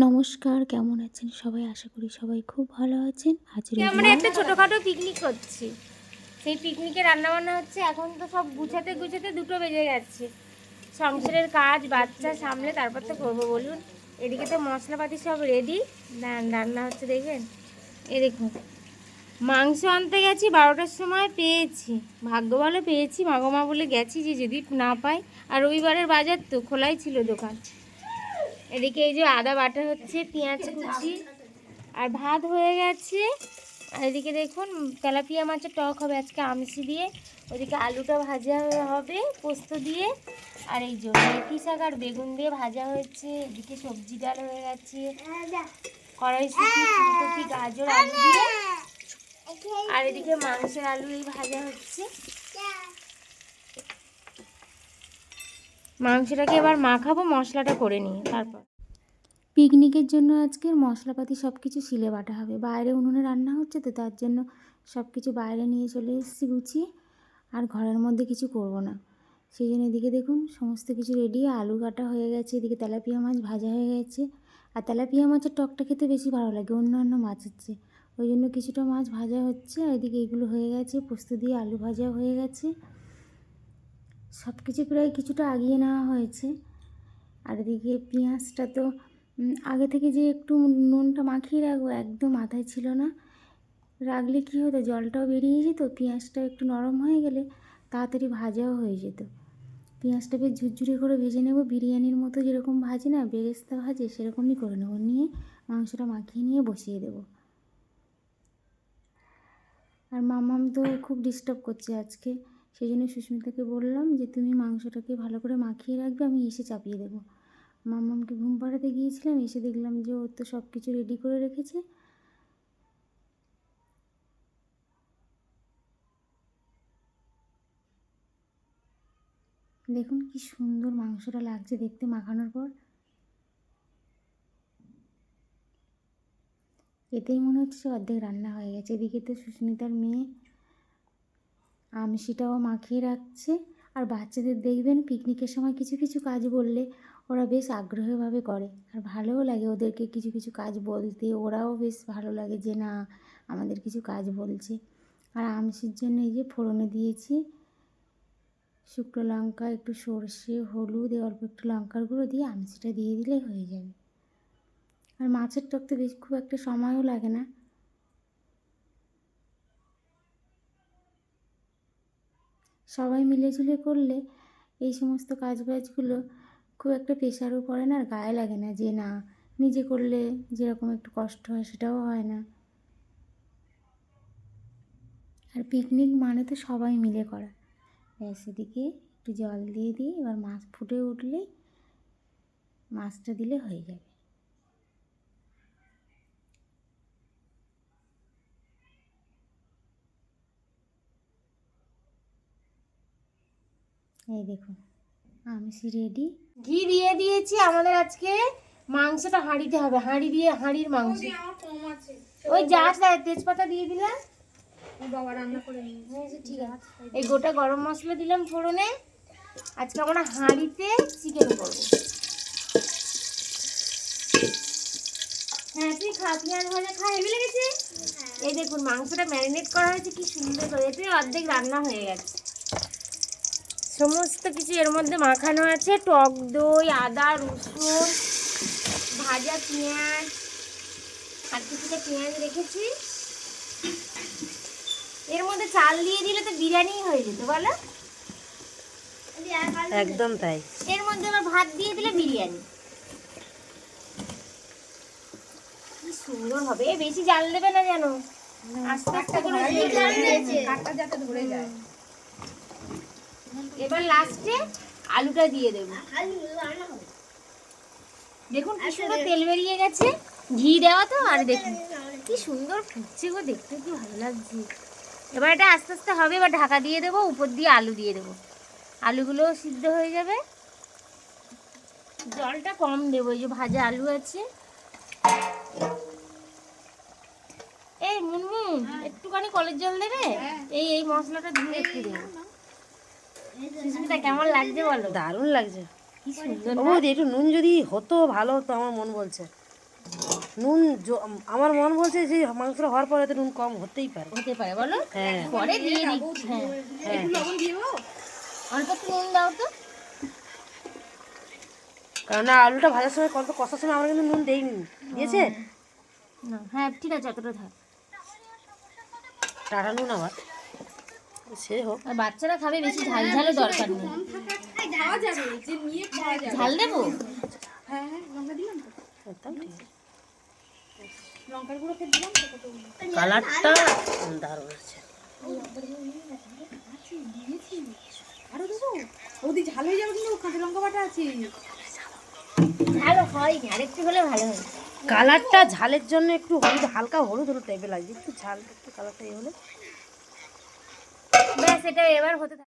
নমস্কার, কেমন আছেন সবাই? আশা করি সবাই খুব ভালো আছেন। আজ আমরা রবিবার। একটা ছোটখাটো পিকনিক করছি। সেই পিকনিকে রান্না বান্না হচ্ছে। এখন তো সব গুছাতে গুছাতে 2টো বেজে গেছে। সংসারের কাজ বাচ্চা সামলে তারপর তো করবো বলুন। এদিকে তো মশলাপাতি সব রেডি। রান্না হচ্ছে দেখবেন। এই দেখুন, মাংস আনতে গেছি 12টার সময়, পেয়েছি। ভাগ্য ভালো পেয়েছি, মাগোমা বলে গেছি যে যদি না পাই। আর রবিবারের বাজার তো খোলাই ছিল দোকান। এদিকে এই যে আদা বাটা হচ্ছে, পেঁয়াজ কুচি, আর ভাত হয়ে গেছে। আর এদিকে দেখুন তেলাপিয়া মাছের টক হবে আজকে আমসি দিয়ে। ওদিকে আলুটা ভাজা হবে পোস্ত দিয়ে। আর এই যে মেথি শাক আর বেগুন দিয়ে ভাজা হয়েছে। এদিকে সবজি ডাল হয়ে গেছে, কড়াইশুঁটি, ফুলকপি, গাজর, আলু দিয়ে। আর এদিকে মাংসের আলু এই ভাজা হচ্ছে। মাংসটাকে এবার মাখাবো, মশলাটা করে নিয়ে তারপর। পিকনিকের জন্য আজকের মশলাপাতি সব কিছু শিলে বাটা হবে। বাইরে উনুনে রান্না হচ্ছে তো, তার জন্য সব কিছু বাইরে নিয়ে চলে এসেছি গুছিয়ে। আর ঘরের মধ্যে কিছু করব না, সেই জন্য এদিকে দেখুন সমস্ত কিছু রেডি। আলু কাটা হয়ে গেছে, এদিকে তেলাপিয়া মাছ ভাজা হয়ে গেছে। আর তেলাপিয়া মাছের টকটা খেতে বেশি ভালো লাগে অন্যান্য মাছের চেয়ে, ওই জন্য কিছুটা মাছ ভাজা হচ্ছে। আর এদিকে এইগুলো হয়ে গেছে, পোস্ত দিয়ে আলু ভাজা হয়ে গেছে। সব কিছু প্রায় কিছুটা আগিয়ে নেওয়া হয়েছে। আর এদিকে পেঁয়াজটা তো আগে থেকে যে একটু নুনটা মাখিয়ে রাখবো একদম মাথায় ছিল না। রাখলে কী হতো, জলটাও বেরিয়ে যেত, পেঁয়াজটা একটু নরম হয়ে গেলে তাড়াতাড়ি ভাজাও হয়ে যেত। পেঁয়াজটা বেশ ঝুরঝুরি করে ভেজে নেব, বিরিয়ানির মতো যেরকম ভাজি না, বেরেস্তা ভাজে সেরকমই করে নেব। নিয়ে মাংসটা মাখিয়ে নিয়ে বসিয়ে দেবো। আর মাম্মাম তো খুব ডিস্টার্ব করছে আজকে, সেই জন্য সুস্মিতাকে বললাম যে তুমি মাংসটাকে ভালো করে মাখিয়ে রাখবে, আমি এসে চাপিয়ে দেবো। মাম্মামকে ঘুম পাড়াতে গিয়েছিলাম, এসে দেখলাম যে ও তো সব কিছু রেডি করে রেখেছে। দেখুন কি সুন্দর মাংসটা লাগছে দেখতে মাখানোর পর। এতেই মনে হচ্ছে অর্ধেক রান্না হয়ে গেছে। এদিকে তো সুস্মিতার মেয়ে আমসিটাও মাখিয়ে রাখছে। আর বাচ্চাদের দেখবেন পিকনিকের সময় কিছু কিছু কাজ বললে ওরা বেশ আগ্রহভাবে করে, আর ভালোও লাগে ওদেরকে কিছু কিছু কাজ বলতে। ওরাও বেশ ভালো লাগে যে না আমাদের কিছু কাজ বলছে। আর আমসির জন্য এই যে ফোড়নে দিয়েছি শুকনো লঙ্কা, একটু সর্ষে, হলুদ, অল্প একটু লঙ্কার গুঁড়ো দিয়ে আমসিটা দিয়ে দিলেই হয়ে যাবে। আর মাছের টক তো বেশ খুব একটা সময়ও লাগে না। সবাই মিলেঝুলে করলে এই সমস্ত কাজবাজগুলো খুব একটা প্রেশারও পড়ে না, আর গায়ে লাগে না যে না নিজে করলে যেরকম একটু কষ্ট হয় সেটাও হয় না। আর পিকনিক মানে তো সবাই মিলে করা। ব্যাস এদিকে একটু জল দিয়ে দিই, এবার মাছ ফুটে উঠলেই মাছটা দিলে হয়ে যাবে। এই দেখুন আমসি রেডি। ঘি দিয়ে দিয়েছি। আমাদের আজকে মাংসটা হাঁড়িতে হবে, হাঁড়ি দিয়ে হাঁড়ির মাংস। ওই যা তেজপাতা দিয়ে দিলাম, বাবা রান্না করে নিয়েছে, ঠিক আছে। এই গোটা গরম মশলা দিলাম ফোড়নে। আজকে আমরা হাঁড়িতে চিকেন করবো। হ্যাঁ তুই খা, পেঁয়াজ ভাজা খা, হেভি লেগেছে। এই দেখুন মাংসটা ম্যারিনেট করা হয়েছে কি সুন্দর করে, এতে অর্ধেক রান্না হয়ে গেছে। সমস্ত কিছু এর মধ্যে মাখানো আছে, টক দই, আদা, রসুন, ভাজা পেঁয়াজ, আর কিছুটা পেঁয়াজ রেখেছি। এর মধ্যে চাল দিয়ে দিলে তো বিরিয়ানি হয়ে যেত বলো। একদম তাই। এর মধ্যে আবার ভাত দিয়ে দিলে বিরিয়ানি কি সুন্দর হবে। বেশি জাল দেবে না যেন, আস্তে আস্তে করে কাটটা যাতে ধরে যায়। এবার লাস্টে আলুটা দিয়ে দেবো। দেখুন কি সুন্দর তেল বেরিয়ে গেছে, ঘি দেওয়া তো। আর দেখুন কি সুন্দর ফুটছে গো, দেখতে কি ভালো লাগছে। এবার এটা আস্তে আস্তে হবে, এবার ঢাকা দিয়ে দেবো, উপর দিয়ে আলু দিয়ে দেবো, আলুগুলোও সিদ্ধ হয়ে যাবে। জলটা কম দেবো, এই যে ভাজা আলু আছে। এই মুনমুন একটুখানি কলের জল দেবে, এই এই মশলাটা ধুয়ে একটু দেবে। সুস্মিতা কেমন লাগছে বলো? দারুণ লাগছে। কি সুন্দর ও না? একটু নুন যদি হতো ভালো হতো, আমার মন বলছে। নুন আমার মন বলছে যে মাংসটা হওয়ার পরে তো নুন কম হতেই পারে। হতে পারে বলো, হ্যাঁ পরে দিয়ে দিচ্ছি। হ্যাঁ, হ্যাঁ অল্প একটু নুন দাও তো। কারণ আলুটা ভাজার সময় কত কষার সময় আমরা কিন্তু নুন দেইনি, দিয়েছে না, হ্যাঁ ঠিক আছে, অতটা থাক। টাটা নুন আবার সে হোক। আর বাচ্চারা খাবে, বেশি ঝাল ঝালও দরকার নেই। ঝাল দেবো? একদম ঠিক আছে। কালারটা দারুণ আছে। ভালো হয়নি, আরেকটু হলে ভালো হয়। কালারটা ঝালের জন্য একটু হলুদ, হালকা হলুদ হলুদ টাইপের লাগছে, একটু ঝাল একটু কালারটা ইয়ে হলে। ব্যাস, এটা এবার হতে থাক।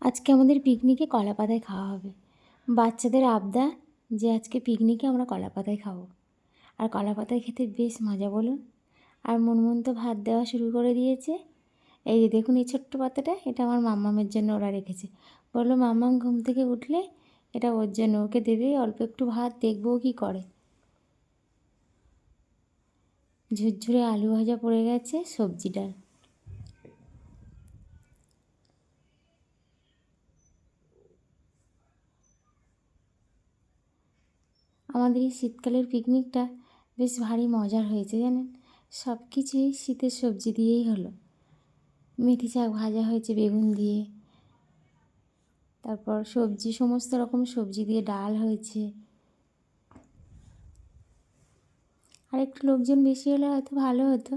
আজকে আমাদের পিকনিকে কলা পাতায় খাওয়া হবে। বাচ্চাদের আবদার যে আজকে পিকনিকে আমরা কলা পাতায় খাবো। আর কলা পাতায় খেতে বেশ মজা বলুন। আর মুনমুন তো ভাত দেওয়া শুরু করে দিয়েছে। এই যে দেখুন, এই ছোট্ট পাতাটা, এটা আমার মাম্মামের জন্য ওরা রেখেছে। বললো মাম্মাম ঘুম থেকে উঠলে এটা ওর জন্য, ওকে দেবে অল্প একটু ভাত, দেখবো ও কী করে। ঝুরঝুরে আলু ভাজা পড়ে গেছে, সবজি ডাল। আমাদের এই শীতকালের পিকনিকটা বেশ ভারী মজার হয়েছে জানেন। সব কিছুই শীতের সবজি দিয়েই হলো। মেথি শাক ভাজা হয়েছে বেগুন দিয়ে, তারপর সবজি, সমস্ত রকম সবজি দিয়ে ডাল হয়েছে। আর একটু লোকজন বেশি হলে হয়তো ভালো হতো।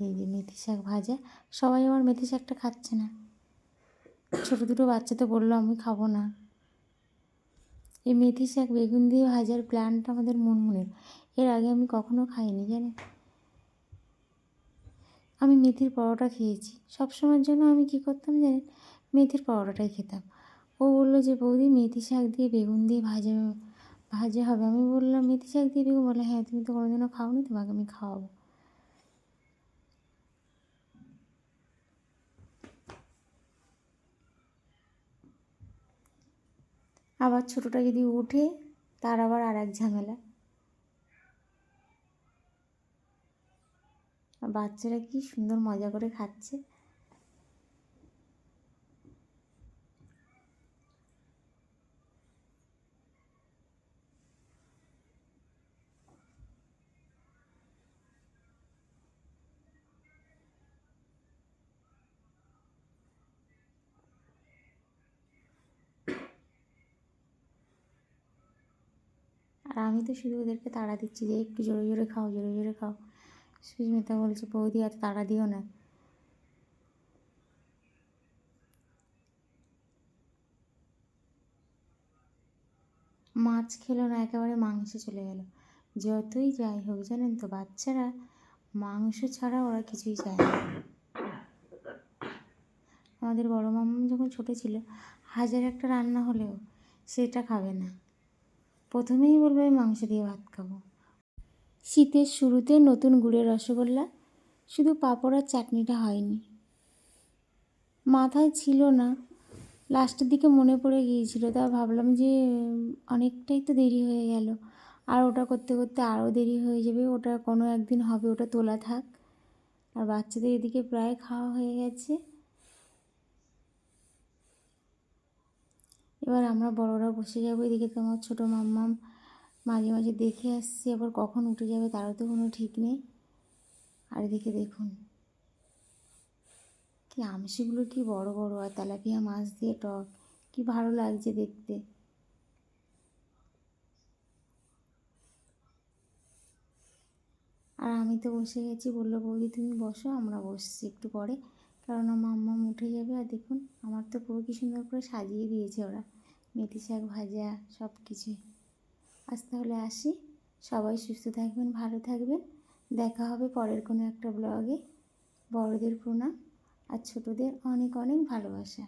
এই যে মেথি শাক ভাজা, সবাই আমার মেথি শাকটা খাচ্ছে না। ছোটো দুটো বাচ্চা তো বললো আমি খাবো না। এই মেথি শাক বেগুন দিয়ে ভাজার প্ল্যানটা আমাদের মুনমুনের, এর আগে আমি কখনো খাইনি জানেন। আমি মেথির পরোটা খেয়েছি, সব সময়ের জন্য আমি কী করতাম জানেন, মেথির পরোটাটাই খেতাম। ও বললো যে বৌদি মেথি শাক দিয়ে বেগুন দিয়ে ভাজা ভাজা হবে। আমি বললাম মেথি শাক দিয়ে বেগুন? বলে হ্যাঁ, তুমি তো কোনোদিনও খাওনি, তোমাকে আমি খাওয়াবো। আবার ছোটোটা যদি উঠে, তার আবার আর এক ঝামেলা। আর বাচ্চারা কি সুন্দর মজা করে খাচ্ছে। আর আমি তো শুধু ওদেরকে তাড়া দিচ্ছি যে একটু জোরে জোরে খাও, জোরে জোরে খাও। সুস্মিতা বলছে বৌদি এত তাড়া দিও না। মাছ খেলো না, একেবারে মাংসে চলে গেল। যতই যাই হোক জানেন তো, বাচ্চারা মাংস ছাড়া ওরা কিছুই চায় না। আমাদের বড় মাম্মা যখন ছোটো ছিল, হাজার একটা রান্না হলেও সেটা খাবে না, প্রথমেই বলবে আমি মাংস দিয়ে ভাত খাবো। শীতের শুরুতে নতুন গুড়ের রসগোল্লা, শুধু পাঁপড় আর চাটনিটা হয়নি, মাথায় ছিল না। লাস্টের দিকে মনে পড়ে গিয়েছিল, তা ভাবলাম যে অনেকটাই তো দেরি হয়ে গেল, আর ওটা করতে করতে আরও দেরি হয়ে যাবে, ওটা কোনো একদিন হবে, ওটা তোলা থাক। আর বাচ্চাদের এদিকে প্রায় খাওয়া হয়ে গেছে। এবার আমরা বড়রা বসে যাবো। এদিকে তো আমার ছোটো মাম্মাম মাঝে মাঝে দেখে আসছে, আবার কখন উঠে যাবে তারও তো কোনো ঠিক নেই। আর এদিকে দেখুন কি আমসিগুলো, কি বড় বড়, আর তেলাপিয়া মাছ দিয়ে টক, কি ভালো লাগছে দেখতে। আর আমি তো বসে গেছি, বললো বৌদি তুমি বসো, আমরা বসছি একটু পরে কারণ আমার মাম্মাম উঠে যাবে। আর দেখুন আমার তো পুরো কি সুন্দর করে সাজিয়ে দিয়েছে ওরা, মেথি শাক ভাজা সব কিছুই। আজ তাহলে আসি, সবাই সুস্থ থাকবেন, ভালো থাকবেন। দেখা হবে পরের কোনো একটা ব্লগে। বড়দের প্রণাম আর ছোটদের অনেক অনেক ভালোবাসা।